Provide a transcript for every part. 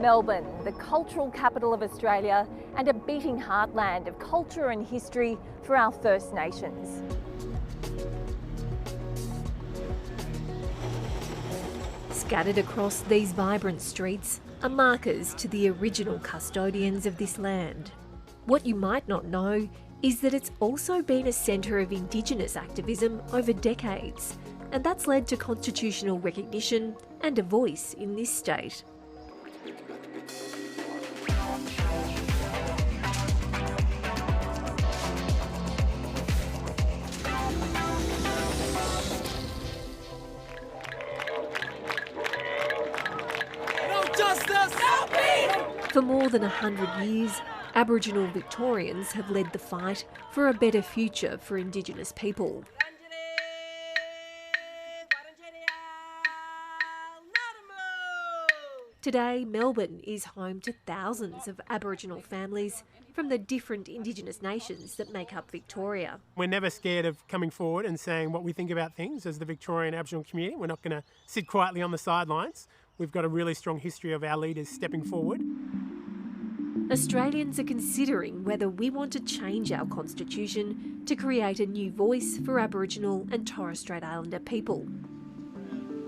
Melbourne, the cultural capital of Australia and a beating heartland of culture and history for our First Nations. Scattered across these vibrant streets are markers to the original custodians of this land. What you might not know is that it's also been a centre of Indigenous activism over decades, and that's led to constitutional recognition and a voice in this state. For more than 100 years, Aboriginal Victorians have led the fight for a better future for Indigenous people. Today, Melbourne is home to thousands of Aboriginal families from the different Indigenous nations that make up Victoria. We're never scared of coming forward and saying what we think about things as the Victorian Aboriginal community. We're not going to sit quietly on the sidelines. We've got a really strong history of our leaders stepping forward. Australians are considering whether we want to change our constitution to create a new voice for Aboriginal and Torres Strait Islander people.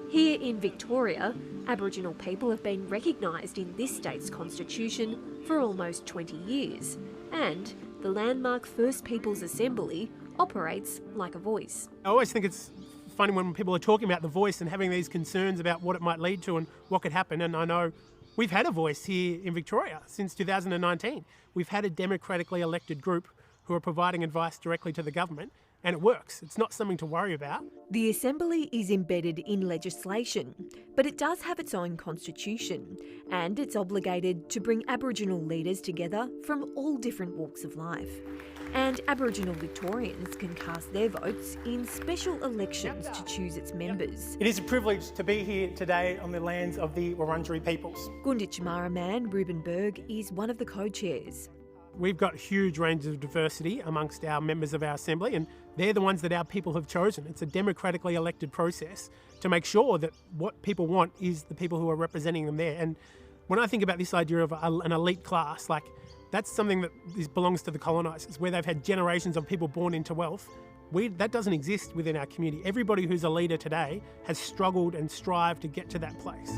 Here in Victoria, Aboriginal people have been recognised in this state's constitution for almost 20 years, and the landmark First Peoples Assembly operates like a voice. I always think it's funny when people are talking about the voice and having these concerns about what it might lead to and what could happen, and I know we've had a voice here in Victoria since 2019. We've had a democratically elected group who are providing advice directly to the government, and it works. It's not something to worry about. The Assembly is embedded in legislation, but it does have its own constitution, and it's obligated to bring Aboriginal leaders together from all different walks of life. And Aboriginal Victorians can cast their votes in special elections to choose its members. It is a privilege to be here today on the lands of the Wurundjeri peoples. Gunditjmara man Ruben Berg is one of the co-chairs. We've got huge ranges of diversity amongst our members of our Assembly, and they're the ones that our people have chosen. It's a democratically elected process to make sure that what people want is the people who are representing them there. And when I think about this idea of an elite class, like that's something that belongs to the colonisers, where they've had generations of people born into wealth. That doesn't exist within our community. Everybody who's a leader today has struggled and strived to get to that place.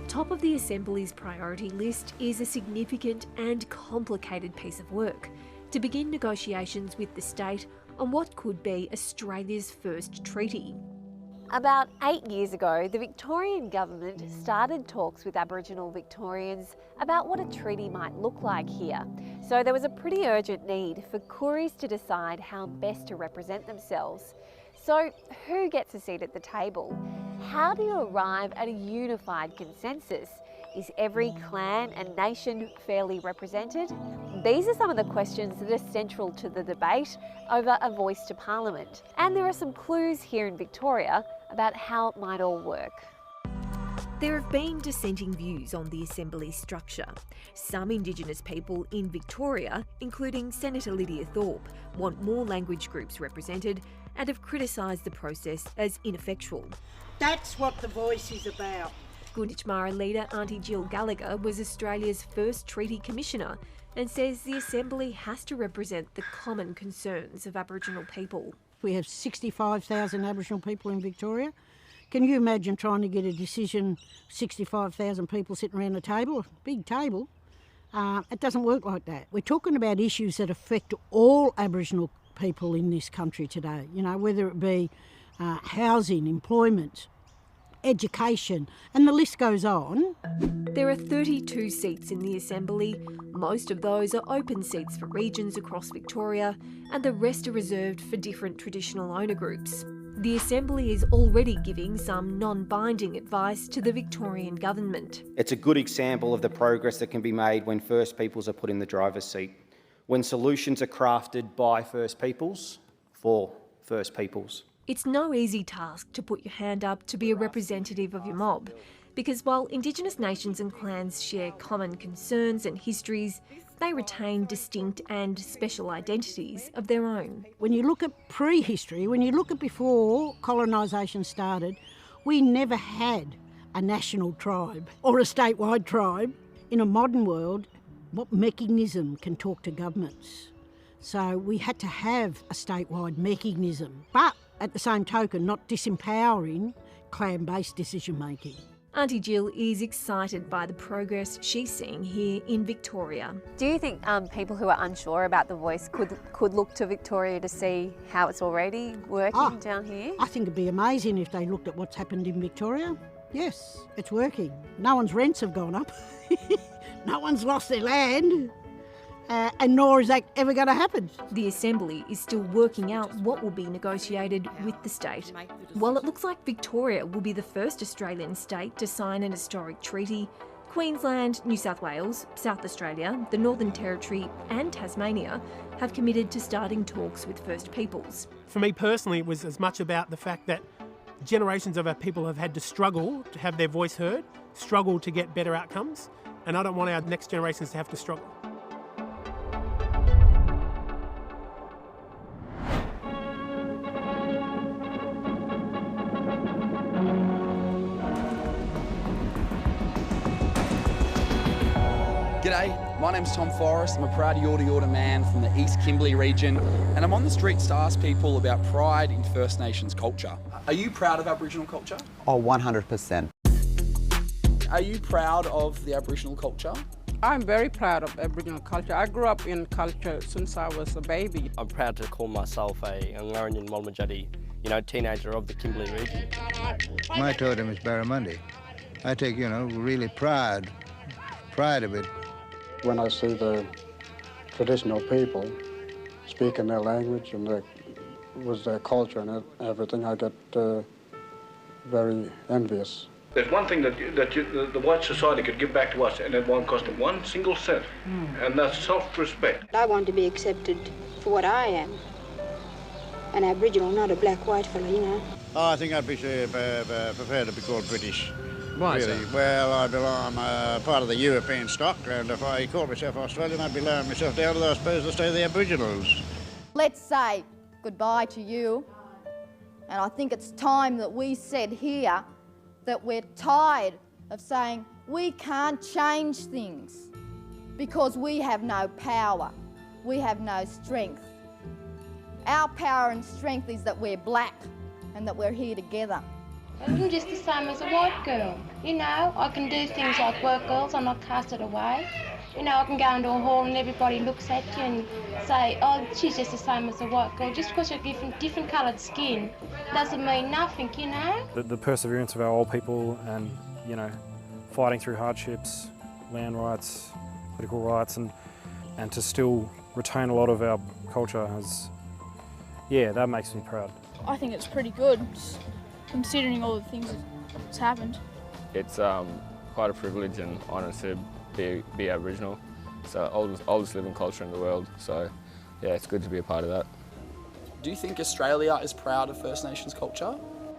Top of the Assembly's priority list is a significant and complicated piece of work to begin negotiations with the state on what could be Australia's first treaty. About 8 years ago, the Victorian government started talks with Aboriginal Victorians about what a treaty might look like here. So there was a pretty urgent need for Kooris to decide how best to represent themselves. So who gets a seat at the table? How do you arrive at a unified consensus? Is every clan and nation fairly represented? These are some of the questions that are central to the debate over a voice to Parliament. And there are some clues here in Victoria about how it might all work. There have been dissenting views on the Assembly structure. Some Indigenous people in Victoria, including Senator Lydia Thorpe, want more language groups represented and have criticised the process as ineffectual. That's what the voice is about. Gunditjmara leader Auntie Jill Gallagher was Australia's first treaty commissioner and says the Assembly has to represent the common concerns of Aboriginal people. We have 65,000 Aboriginal people in Victoria. Can you imagine trying to get a decision, 65,000 people sitting around a table, a big table? It doesn't work like that. We're talking about issues that affect all Aboriginal people in this country today, you know, whether it be housing, employment, education, and the list goes on. There are 32 seats in the Assembly. Most of those are open seats for regions across Victoria, and the rest are reserved for different traditional owner groups. The Assembly is already giving some non-binding advice to the Victorian government. It's a good example of the progress that can be made when First Peoples are put in the driver's seat, when solutions are crafted by First Peoples for First Peoples. It's no easy task to put your hand up to be a representative of your mob, because while Indigenous nations and clans share common concerns and histories, they retain distinct and special identities of their own. When you look at prehistory, when you look at before colonisation started, we never had a national tribe or a statewide tribe. In a modern world, what mechanism can talk to governments? So we had to have a statewide mechanism, but at the same token, not disempowering clan-based decision-making. Auntie Jill is excited by the progress she's seeing here in Victoria. Do you think people who are unsure about the voice could look to Victoria to see how it's already working down here? I think it'd be amazing if they looked at what's happened in Victoria. Yes, it's working. No one's rents have gone up. No one's lost their land. And nor is that ever going to happen. The Assembly is still working out what will be negotiated with the state. While it looks like Victoria will be the first Australian state to sign an historic treaty, Queensland, New South Wales, South Australia, the Northern Territory and Tasmania have committed to starting talks with First Peoples. For me personally, it was as much about the fact that generations of our people have had to struggle to have their voice heard, struggle to get better outcomes, and I don't want our next generations to have to struggle. G'day, my name's Tom Forrest. I'm a proud Yorta man from the East Kimberley region, and I'm on the streets to ask people about pride in First Nations culture. Are you proud of Aboriginal culture? Oh, 100%. Are you proud of the Aboriginal culture? I'm very proud of Aboriginal culture. I grew up in culture since I was a baby. I'm proud to call myself a Ngurrindjin Walmajati, teenager of the Kimberley region. My totem is Barramundi. I take, really pride of it. When I see the traditional people speaking their language and their culture and everything, I get very envious. There's one thing that the white society could give back to us, and it won't cost them 1 single cent, and that's self-respect. I want to be accepted for what I am, an Aboriginal, not a black-white fella, Oh, I think I'd be prepared to be called British. Why really? So? Well, I'm part of the European stock, and if I called myself Australian, I'd be lowering myself down to, I suppose, to stay the Aboriginals. Let's say goodbye to you, and I think it's time that we said here that we're tired of saying we can't change things because we have no power, we have no strength. Our power and strength is that we're black and that we're here together. I'm just the same as a white girl. I can do things like work girls, I'm not casted away. I can go into a hall and everybody looks at you and say, oh, she's just the same as a white girl. Just because you're different coloured skin doesn't mean nothing, The perseverance of our old people and, fighting through hardships, land rights, political rights, and to still retain a lot of our culture that makes me proud. I think it's pretty good, considering all the things that's happened. It's quite a privilege and honour to be Aboriginal. It's the oldest living culture in the world, so yeah, it's good to be a part of that. Do you think Australia is proud of First Nations culture?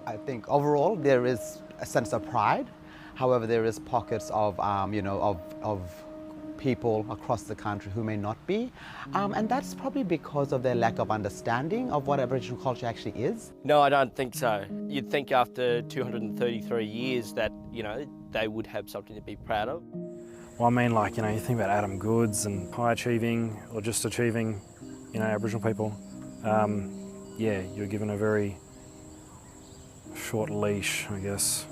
I think overall there is a sense of pride. However, there is pockets of, of people across the country who may not be. And that's probably because of their lack of understanding of what Aboriginal culture actually is. No, I don't think so. You'd think after 233 years that, they would have something to be proud of. Well, you think about Adam Goods and high achieving or just achieving, Aboriginal people. You're given a very short leash, I guess.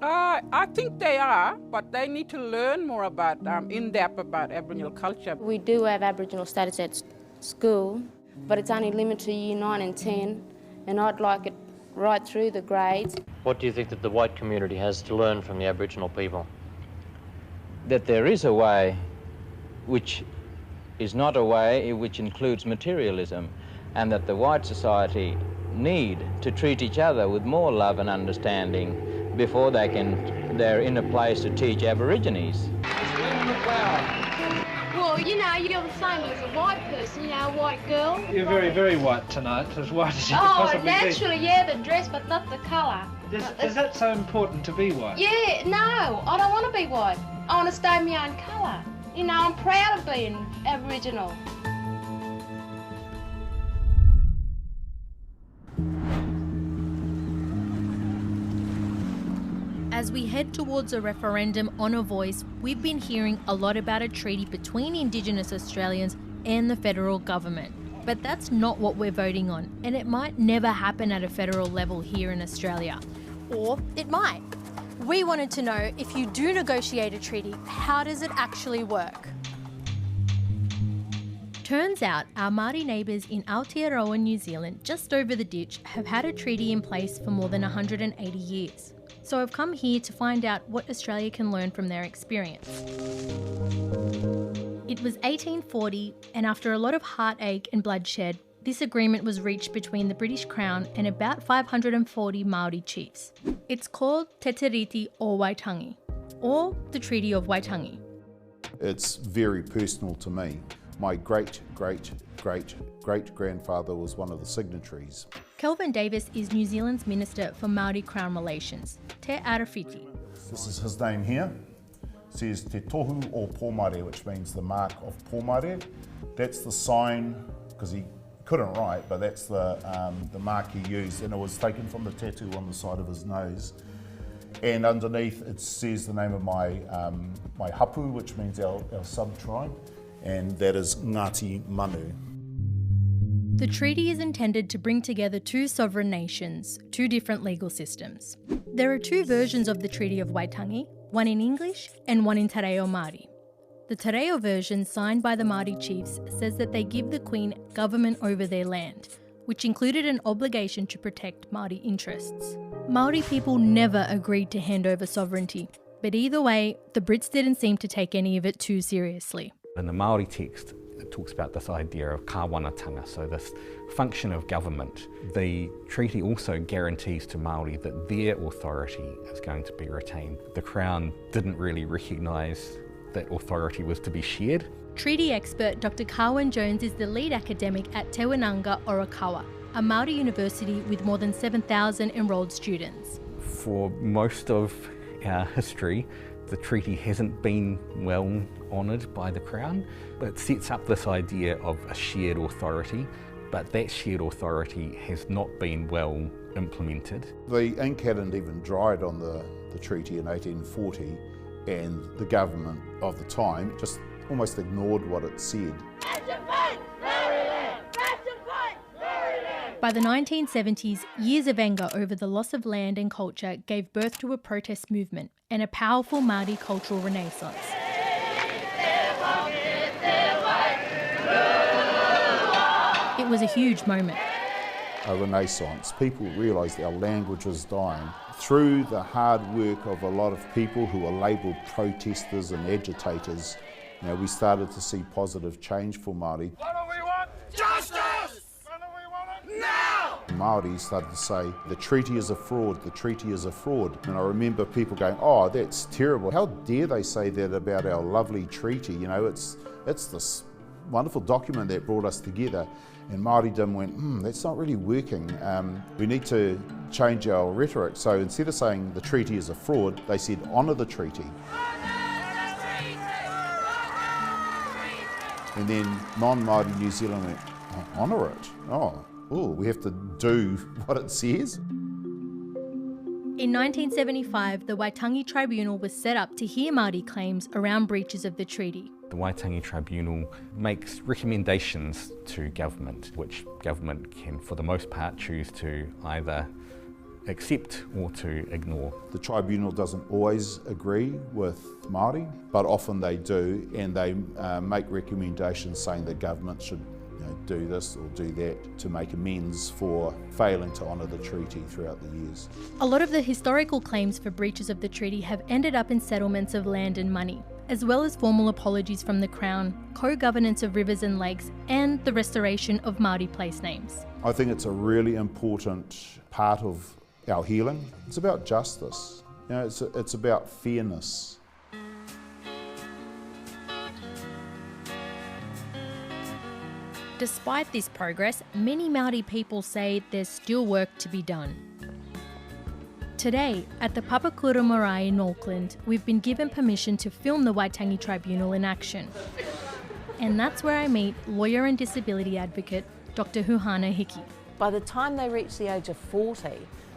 I think they are, but they need to learn more about, in-depth about Aboriginal culture. We do have Aboriginal studies at school, but it's only limited to year 9 and 10, and I'd like it right through the grades. What do you think that the white community has to learn from the Aboriginal people? That there is a way which is not a way which includes materialism, and that the white society need to treat each other with more love and understanding before they're in a place to teach Aborigines. Well, you're the same as a white person, a white girl. You're very, very white tonight, as white as you can possibly be. Naturally, yeah, the dress, but not the colour. Is that so important to be white? Yeah, no, I don't want to be white. I want to stay my own colour. I'm proud of being Aboriginal. As we head towards a referendum on a voice, we've been hearing a lot about a treaty between Indigenous Australians and the federal government. But that's not what we're voting on, and it might never happen at a federal level here in Australia. Or it might. We wanted to know, if you do negotiate a treaty, how does it actually work? Turns out our Māori neighbours in Aotearoa, New Zealand, just over the ditch, have had a treaty in place for more than 180 years. So I've come here to find out what Australia can learn from their experience. It was 1840, and after a lot of heartache and bloodshed, this agreement was reached between the British Crown and about 540 Māori chiefs. It's called Te Tiriti o Waitangi, or the Treaty of Waitangi. It's very personal to me. My great-great-great-great-grandfather was one of the signatories. Kelvin Davis is New Zealand's Minister for Māori Crown Relations, Te Arawhiti. This is his name here. It says Te Tohu o Pōmare, which means the mark of Pōmare. That's the sign, because he couldn't write, but that's the mark he used, and it was taken from the tattoo on the side of his nose. And underneath it says the name of my hapu, which means our sub-tribe, and that is Ngāti Manu. The treaty is intended to bring together two sovereign nations, two different legal systems. There are two versions of the Treaty of Waitangi, one in English and one in Te Reo Māori. The Te Reo version, signed by the Māori chiefs, says that they give the Queen government over their land, which included an obligation to protect Māori interests. Māori people never agreed to hand over sovereignty, but either way, the Brits didn't seem to take any of it too seriously. In the Māori text, it talks about this idea of kāwanatanga, so this function of government. The treaty also guarantees to Māori that their authority is going to be retained. The Crown didn't really recognise that authority was to be shared. Treaty expert Dr. Carwyn Jones is the lead academic at Te Wānanga Orokawa, a Māori university with more than 7,000 enrolled students. For most of our history, the treaty hasn't been well honoured by the Crown. It sets up this idea of a shared authority, but that shared authority has not been well implemented. The ink hadn't even dried on the treaty in 1840, and the government of the time just almost ignored what it said. By the 1970s, years of anger over the loss of land and culture gave birth to a protest movement and a powerful Māori cultural renaissance. It was a huge moment. A renaissance. People realised our language was dying. Through the hard work of a lot of people who were labelled protesters and agitators, we started to see positive change for Māori. What do we want? Justice! When do we want it? Now! Māori started to say, the treaty is a fraud, the treaty is a fraud. And I remember people going, oh, that's terrible. How dare they say that about our lovely treaty? It's this wonderful document that brought us together. And Māoridom went, that's not really working. We need to change our rhetoric. So instead of saying the treaty is a fraud, they said, honour the treaty. And then non-Māori New Zealand went, honour it? We have to do what it says? In 1975, the Waitangi Tribunal was set up to hear Māori claims around breaches of the treaty. The Waitangi Tribunal makes recommendations to government, which government can, for the most part, choose to either accept or to ignore. The tribunal doesn't always agree with Māori, but often they do, and they make recommendations saying that government should do this or do that to make amends for failing to honour the treaty throughout the years. A lot of the historical claims for breaches of the treaty have ended up in settlements of land and money, as well as formal apologies from the Crown, co-governance of rivers and lakes, and the restoration of Māori place names. I think it's a really important part of our healing. It's about justice. It's about fairness. Despite this progress, many Māori people say there's still work to be done. Today, at the Papakura Marae in Auckland, we've been given permission to film the Waitangi Tribunal in action. And that's where I meet lawyer and disability advocate Dr. Huhana Hiki. By the time they reach the age of 40,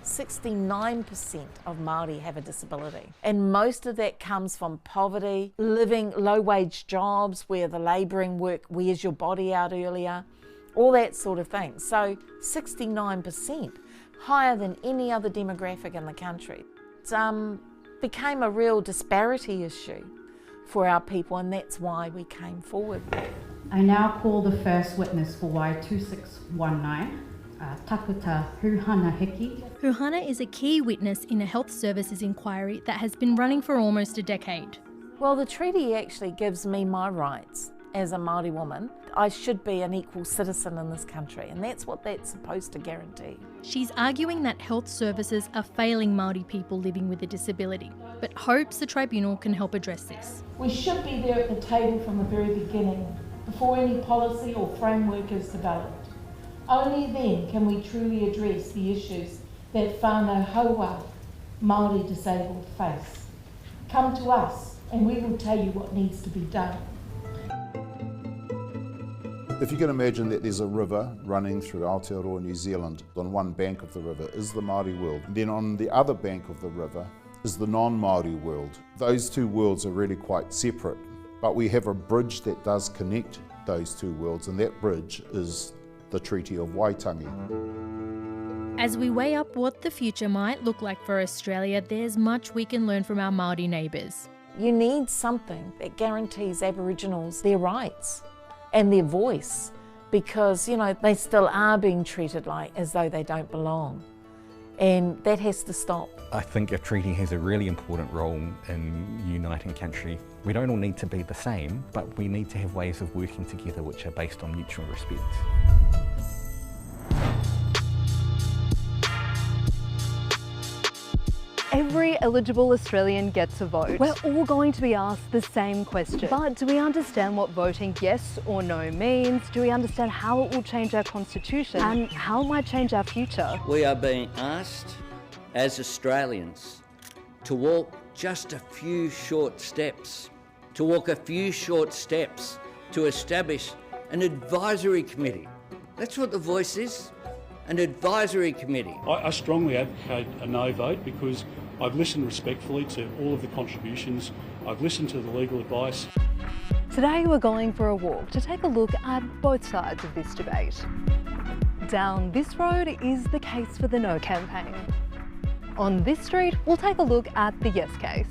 69% of Māori have a disability, and most of that comes from poverty, living low-wage jobs where the labouring work wears your body out earlier, all that sort of thing. So 69%, higher than any other demographic in the country. It became a real disparity issue for our people, and that's why we came forward. I now call the first witness for Y2619. Takuta Huhana Hiki. Huhana is a key witness in a health services inquiry that has been running for almost a decade. Well, the treaty actually gives me my rights as a Māori woman. I should be an equal citizen in this country, and that's what that's supposed to guarantee. She's arguing that health services are failing Māori people living with a disability, but hopes the tribunal can help address this. We should be there at the table from the very beginning, before any policy or framework is developed. Only then can we truly address the issues that whānau haua Māori disabled face. Come to us and we will tell you what needs to be done. If you can imagine that there's a river running through Aotearoa, New Zealand, on one bank of the river is the Māori world, and then on the other bank of the river is the non-Māori world. Those two worlds are really quite separate, but we have a bridge that does connect those two worlds, and that bridge is the Treaty of Waitangi. As we weigh up what the future might look like for Australia, there's much we can learn from our Māori neighbours. You need something that guarantees Aboriginals their rights and their voice, because, you know, they still are being treated like as though they don't belong. And that has to stop. I think a treaty has a really important role in uniting country. We don't all need to be the same, but we need to have ways of working together which are based on mutual respect. Every eligible Australian gets a vote. We're all going to be asked the same question. But do we understand what voting yes or no means? Do we understand how it will change our constitution and how it might change our future? We are being asked as Australians to walk just a few short steps, to establish an advisory committee. That's what the Voice is. An advisory committee. I strongly advocate a no vote because I've listened respectfully to all of the contributions. I've listened to the legal advice. Today we're going for a walk to take a look at both sides of this debate. Down this road is the case for the no campaign. On this street, we'll take a look at the yes case.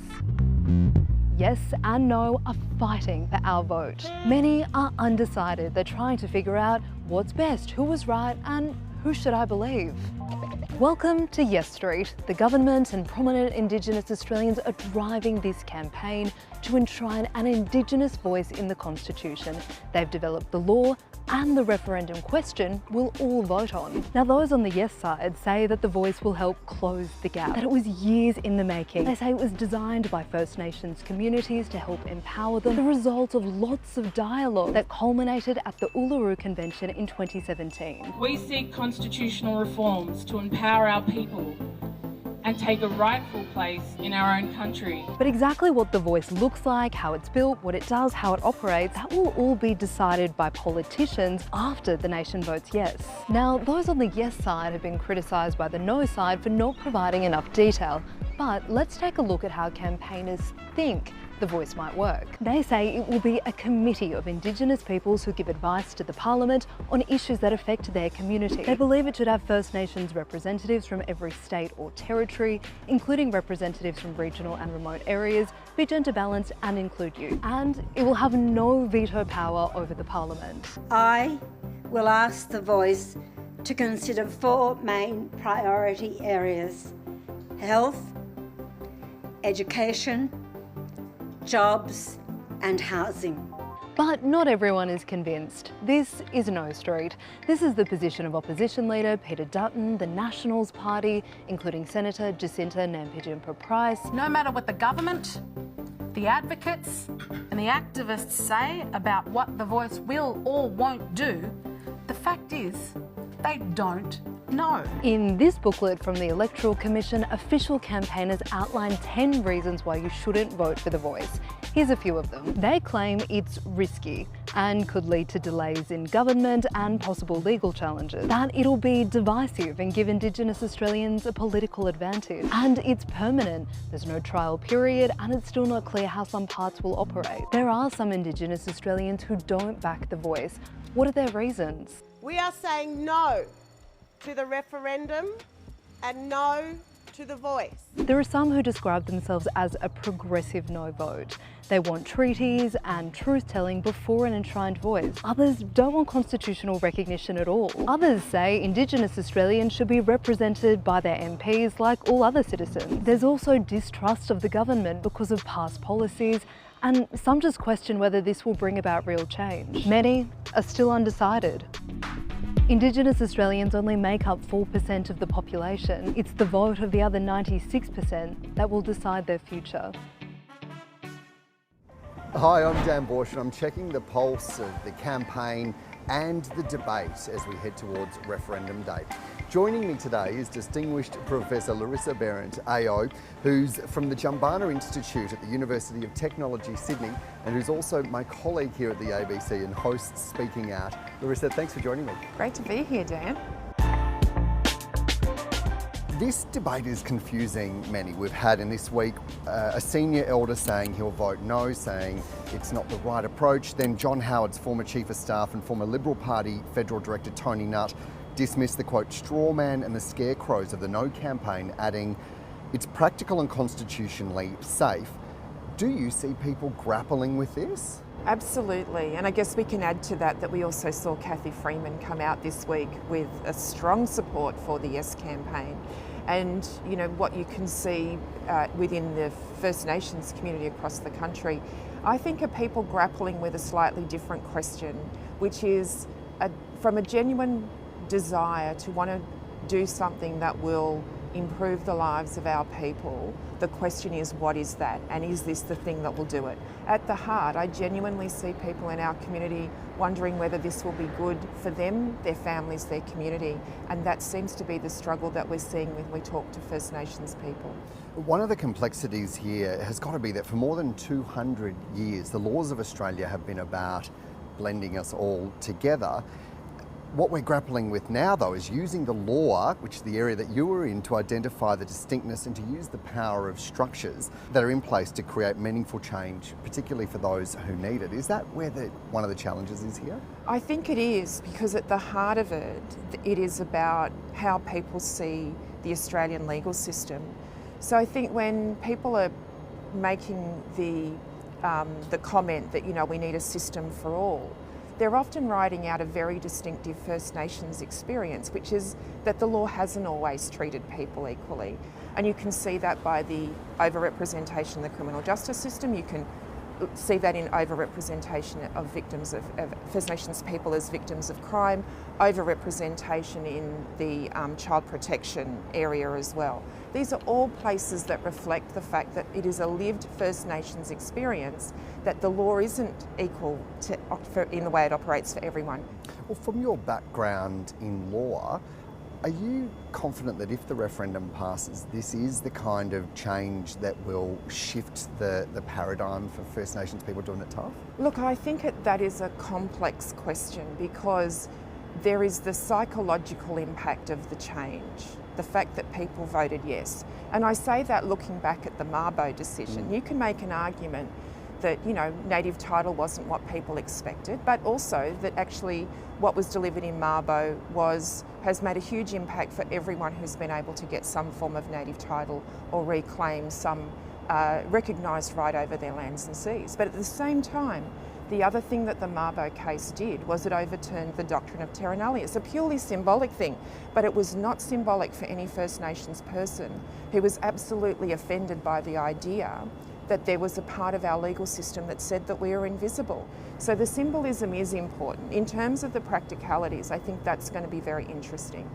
Yes and no are fighting for our vote. Many are undecided. They're trying to figure out what's best, who was right, and who should I believe? Welcome to Yes Street. The government and prominent Indigenous Australians are driving this campaign to enshrine an Indigenous voice in the Constitution. They've developed the law and the referendum question we'll all vote on. Now, those on the yes side say that the voice will help close the gap, that it was years in the making. They say it was designed by First Nations communities to help empower them, the result of lots of dialogue that culminated at the Uluru Convention in 2017. We seek constitutional reforms to empower our people and take a rightful place in our own country. But exactly what the voice looks like, how it's built, what it does, how it operates, that will all be decided by politicians after the nation votes yes. Now, those on the yes side have been criticised by the no side for not providing enough detail. But let's take a look at how campaigners think the voice might work. They say it will be a committee of Indigenous peoples who give advice to the Parliament on issues that affect their community. They believe it should have First Nations representatives from every state or territory, including representatives from regional and remote areas, be gender balanced and include youth. And it will have no veto power over the Parliament. I will ask the Voice to consider 4 main priority areas: health, education, jobs and housing. But not everyone is convinced. This is No Street. This is the position of Opposition Leader Peter Dutton, the Nationals Party, including Senator Jacinta Nampijinpa-Price. No matter what the government, the advocates and the activists say about what the Voice will or won't do, the fact is they don't know. In this booklet from the Electoral Commission, official campaigners outline 10 reasons why you shouldn't vote for the Voice. Here's a few of them. They claim it's risky and could lead to delays in government and possible legal challenges, that it'll be divisive and give Indigenous Australians a political advantage, and it's permanent. There's no trial period and it's still not clear how some parts will operate. There are some Indigenous Australians who don't back the voice. What are their reasons? We are saying no to the referendum and no to the voice. There are some who describe themselves as a progressive no vote. They want treaties and truth-telling before an enshrined voice. Others don't want constitutional recognition at all. Others say Indigenous Australians should be represented by their MPs like all other citizens. There's also distrust of the government because of past policies, and some just question whether this will bring about real change. Many are still undecided. Indigenous Australians only make up 4% of the population. It's the vote of the other 96% that will decide their future. Hi, I'm Dan Borsch and I'm checking the pulse of the campaign and the debate as we head towards referendum day. Joining me today is distinguished Professor Larissa Behrendt, AO, who's from the Jumbana Institute at the University of Technology, Sydney, and who's also my colleague here at the ABC and hosts Speaking Out. Larissa, thanks for joining me. Great to be here, Dan. This debate is confusing many. We've had in this week a senior elder saying he'll vote no, saying it's not the right approach. Then John Howard's former Chief of Staff and former Liberal Party Federal Director Tony Nutt dismissed the quote straw man and the scarecrows of the no campaign, adding it's practical and constitutionally safe. Do you see people grappling with this? Absolutely, and I guess we can add to that we also saw Cathy Freeman come out this week with a strong support for the Yes campaign. And you know what you can see within the First Nations community across the country, I think are people grappling with a slightly different question, which is from a genuine desire to want to do something that will improve the lives of our people. The question is, what is that? And is this the thing that will do it? At the heart, I genuinely see people in our community wondering whether this will be good for them, their families, their community. And that seems to be the struggle that we're seeing when we talk to First Nations people. One of the complexities here has got to be that for more than 200 years, the laws of Australia have been about blending us all together. What we're grappling with now, though, is using the law, which is the area that you were in, to identify the distinctness and to use the power of structures that are in place to create meaningful change, particularly for those who need it. Is that where one of the challenges is here? I think it is, because at the heart of it, it is about how people see the Australian legal system. So I think when people are making the comment that, you know, we need a system for all, they're often writing out a very distinctive First Nations experience, which is that the law hasn't always treated people equally. And you can see that by the overrepresentation in the criminal justice system. You can see that in overrepresentation of victims of First Nations people as victims of crime, overrepresentation in the child protection area as well. These are all places that reflect the fact that it is a lived First Nations experience, that the law isn't equal in the way it operates for everyone. Well, from your background in law, are you confident that if the referendum passes, this is the kind of change that will shift the paradigm for First Nations people doing it tough? Look, I think that is a complex question, because there is the psychological impact of the change, the fact that people voted yes. And I say that looking back at the Mabo decision. You can make an argument that, you know, native title wasn't what people expected, but also that actually what was delivered in Mabo has made a huge impact for everyone who's been able to get some form of native title or reclaim some recognised right over their lands and seas. But at the same time, the other thing that the Mabo case did was it overturned the doctrine of terra nullius. It's a purely symbolic thing, but it was not symbolic for any First Nations person who was absolutely offended by the idea that there was a part of our legal system that said that we are invisible. So the symbolism is important. In terms of the practicalities, I think that's going to be very interesting.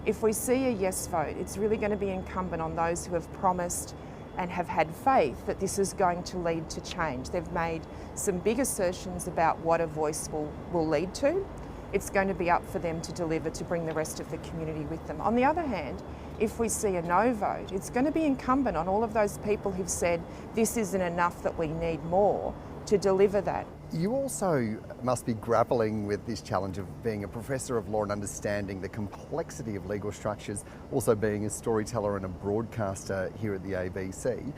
If we see a yes vote, it's really going to be incumbent on those who have promised and have had faith that this is going to lead to change. They've made some big assertions about what a voice will lead to. It's going to be up for them to deliver, to bring the rest of the community with them. On the other hand, if we see a no vote, it's going to be incumbent on all of those people who've said this isn't enough, that we need more, to deliver that. You also must be grappling with this challenge of being a professor of law and understanding the complexity of legal structures, also being a storyteller and a broadcaster here at the ABC.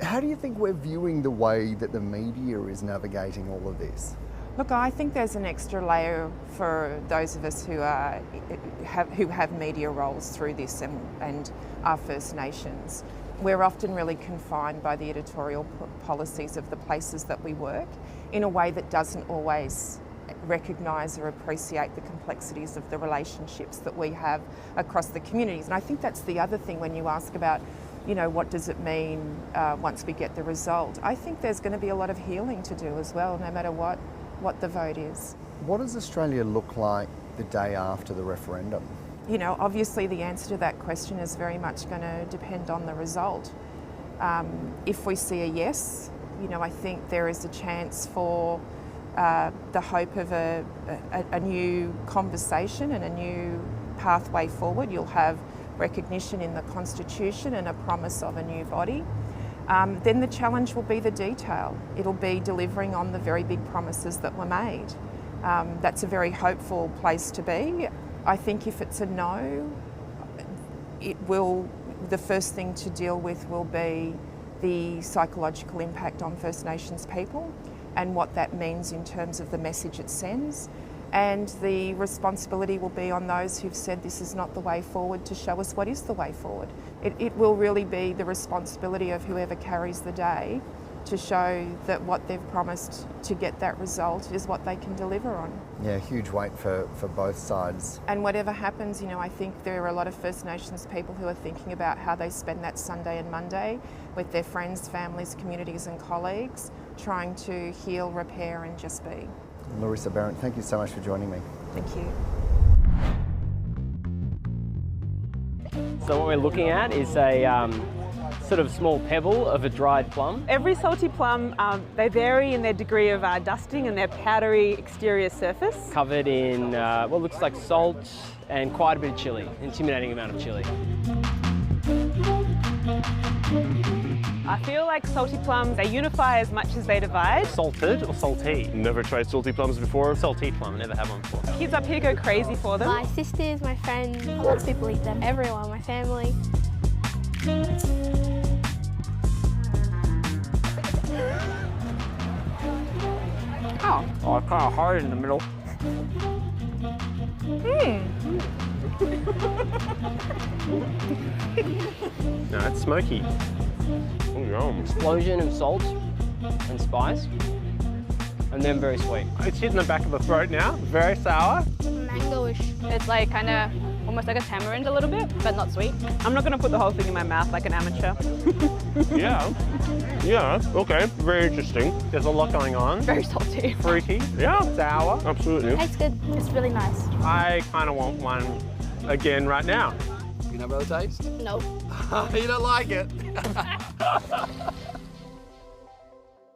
How do you think we're viewing the way that the media is navigating all of this? Look, I think there's an extra layer for those of us who have media roles through this and are First Nations. We're often really confined by the editorial policies of the places that we work in a way that doesn't always recognise or appreciate the complexities of the relationships that we have across the communities. And I think that's the other thing when you ask about, you know, what does it mean once we get the result? I think there's going to be a lot of healing to do as well, no matter what the vote is. What does Australia look like the day after the referendum? You know, obviously the answer to that question is very much going to depend on the result. If we see a yes, you know, I think there is a chance for the hope of a new conversation and a new pathway forward. You'll have recognition in the Constitution and a promise of a new body. Then the challenge will be the detail. It'll be delivering on the very big promises that were made. That's a very hopeful place to be. I think if it's a no, the first thing to deal with will be the psychological impact on First Nations people and what that means in terms of the message it sends. And the responsibility will be on those who've said this is not the way forward to show us what is the way forward. It will really be the responsibility of whoever carries the day to show that what they've promised to get that result is what they can deliver on. Yeah, huge weight for both sides. And whatever happens, you know, I think there are a lot of First Nations people who are thinking about how they spend that Sunday and Monday with their friends, families, communities and colleagues, trying to heal, repair and just be. Larissa Barrett, thank you so much for joining me. Thank you. So what we're looking at is a sort of small pebble of a dried plum. Every salty plum, they vary in their degree of dusting and their powdery exterior surface. Covered in what looks like salt and quite a bit of chilli, intimidating amount of chilli. I feel like salty plums, they unify as much as they divide. Salted or salty? Never tried salty plums before. Salty plum, never had one before. Kids up here go crazy for them. My sisters, my friends, lots of people eat them. Everyone, my family. Oh, it's kind of hard in the middle. No, it's smoky. Oh, yum. Explosion of salt and spice, and then very sweet. It's hitting the back of the throat now, very sour. Mango-ish. It's like kind of almost like a tamarind a little bit, but not sweet. I'm not going to put the whole thing in my mouth like an amateur. Yeah, okay, very interesting. There's a lot going on. Very salty. Fruity, yeah, sour, absolutely. Tastes good. It's really nice. I kind of want one again right now. You know about the taste? No. You don't like it?